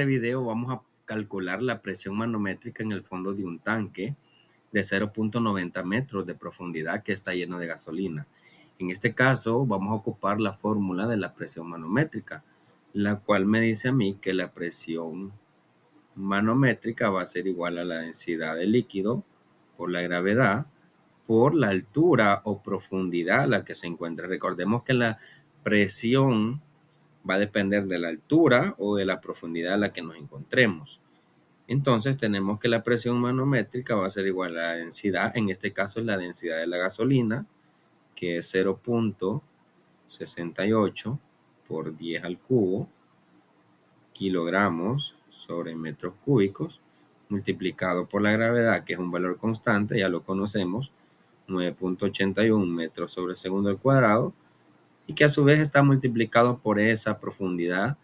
En este video vamos a calcular la presión manométrica en el fondo de un tanque de 0.90 metros de profundidad que está lleno de gasolina. En este caso vamos a ocupar la fórmula de la presión manométrica, la cual me dice a mí que la presión manométrica va a ser igual a la densidad del líquido por la gravedad por la altura o profundidad a la que se encuentra. Recordemos que la presión va a depender de la altura o de la profundidad a la que nos encontremos. Entonces tenemos que la presión manométrica va a ser igual a la densidad, en este caso es la densidad de la gasolina, que es 0.68 por 10 al cubo kilogramos sobre metros cúbicos, multiplicado por la gravedad, que es un valor constante, ya lo conocemos, 9.81 metros sobre segundo al cuadrado, y que a su vez está multiplicado por esa profundidad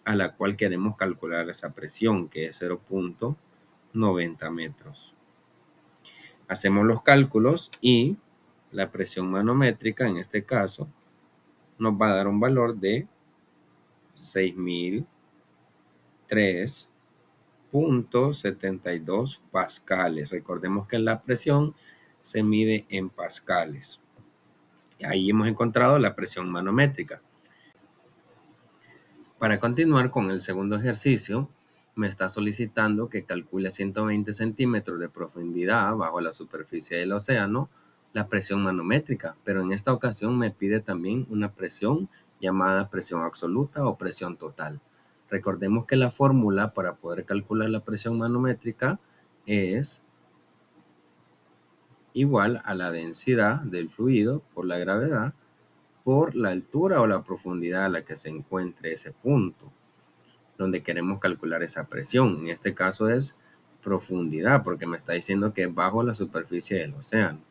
a la cual queremos calcular esa presión, que es 0.90 metros. Hacemos los cálculos y la presión manométrica, en este caso, nos va a dar un valor de 6.003.72 pascales. Recordemos que la presión se mide en pascales. Ahí hemos encontrado la presión manométrica. Para continuar con el segundo ejercicio, me está solicitando que calcule 120 centímetros de profundidad bajo la superficie del océano la presión manométrica, pero en esta ocasión me pide también una presión llamada presión absoluta o presión total. Recordemos que la fórmula para poder calcular la presión manométrica es igual a la densidad del fluido por la gravedad por la altura o la profundidad a la que se encuentre ese punto donde queremos calcular esa presión. En este caso es profundidad, porque me está diciendo que es bajo la superficie del océano.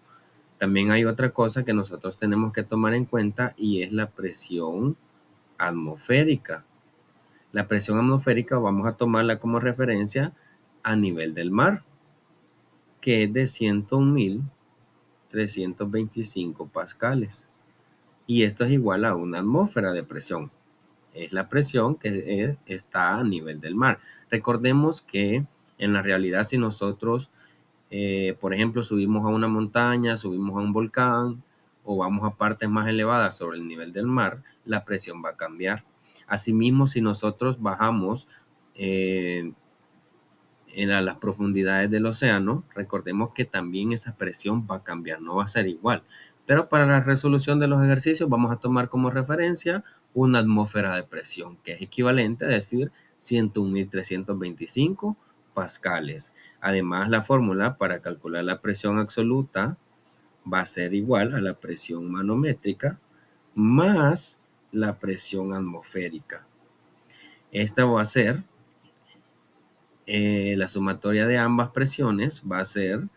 También hay otra cosa que nosotros tenemos que tomar en cuenta y es la presión atmosférica. La presión atmosférica vamos a tomarla como referencia a nivel del mar, que es de 101.325 pascales. Y esto es igual a una atmósfera de presión. Es la presión que está a nivel del mar. Recordemos que en la realidad, si nosotros, por ejemplo, subimos a una montaña, subimos a un volcán o vamos a partes más elevadas sobre el nivel del mar, la presión va a cambiar. Asimismo, si nosotros bajamos en las profundidades del océano, recordemos que también esa presión va a cambiar, no va a ser igual. Pero para la resolución de los ejercicios vamos a tomar como referencia una atmósfera de presión, que es equivalente a decir 101.325 pascales. Además, la fórmula para calcular la presión absoluta va a ser igual a la presión manométrica más la presión atmosférica. Esta va a ser la sumatoria de ambas presiones va a ser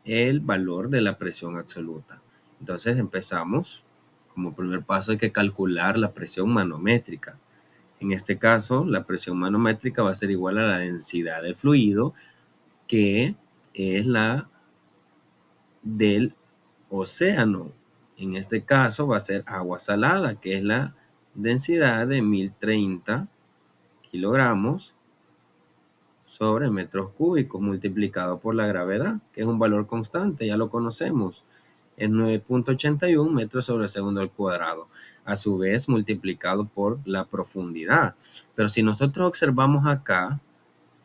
el valor de la presión absoluta. Entonces empezamos. Como primer paso hay que calcular la presión manométrica. En este caso, la presión manométrica va a ser igual a la densidad del fluido, que es la del océano. En este caso va a ser agua salada, que es la densidad de 1030 kilogramos sobre metros cúbicos multiplicado por la gravedad, que es un valor constante, ya lo conocemos, es 9.81 metros sobre segundo al cuadrado, a su vez multiplicado por la profundidad. Pero si nosotros observamos acá,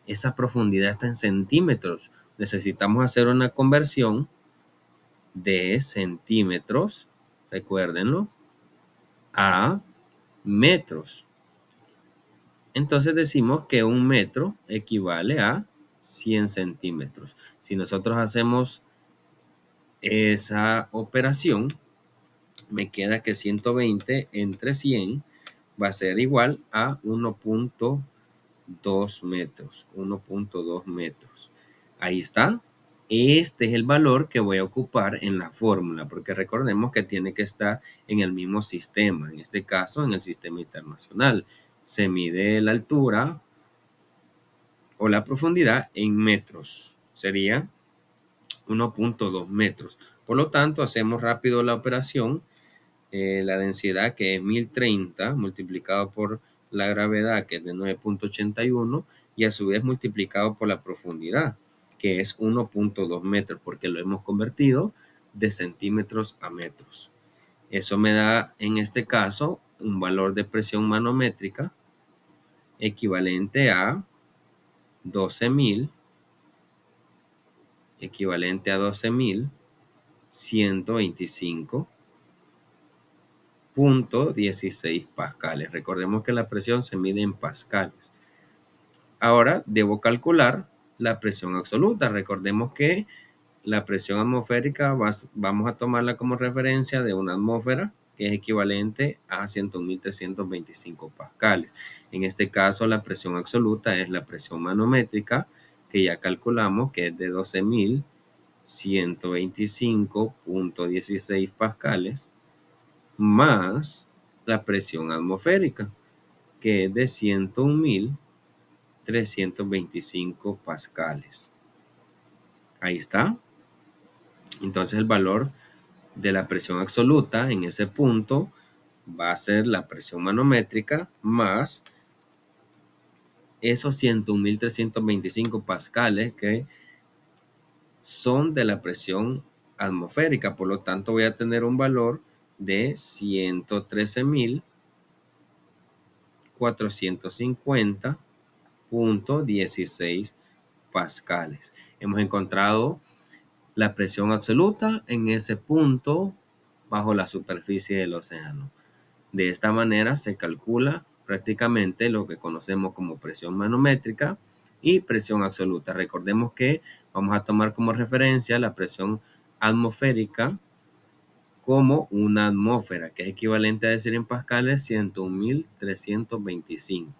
esa profundidad está en centímetros. Necesitamos hacer una conversión de centímetros, recuérdenlo, a metros. Entonces decimos que un metro equivale a 100 centímetros. Si nosotros hacemos esa operación, me queda que 120 entre 100 va a ser igual a 1.2 metros. 1.2 metros. Ahí está. Este es el valor que voy a ocupar en la fórmula, porque recordemos que tiene que estar en el mismo sistema. En este caso, en el sistema internacional. Se mide la altura o la profundidad en metros. Sería 1.2 metros. Por lo tanto, hacemos rápido la operación. La densidad, que es 1030 multiplicado por la gravedad, que es de 9.81, y a su vez multiplicado por la profundidad, que es 1.2 metros, porque lo hemos convertido de centímetros a metros. Eso me da, en este caso, un valor de presión manométrica equivalente a 12.000, equivalente a 12.125.16 pascales. Recordemos que la presión se mide en pascales. Ahora debo calcular la presión absoluta. Recordemos que la presión atmosférica vamos a tomarla como referencia de una atmósfera, que es equivalente a 101.325 pascales. En este caso, la presión absoluta es la presión manométrica, que ya calculamos que es de 12.125.16 pascales, más la presión atmosférica, que es de 101.325 pascales. Ahí está. Entonces el valor de la presión absoluta en ese punto va a ser la presión manométrica más esos 101.325 pascales que son de la presión atmosférica. Por lo tanto, voy a tener un valor de 113.450.16 pascales. Hemos encontrado la presión absoluta en ese punto bajo la superficie del océano. De esta manera se calcula prácticamente lo que conocemos como presión manométrica y presión absoluta. Recordemos que vamos a tomar como referencia la presión atmosférica como una atmósfera, que es equivalente a decir en pascales 101.325.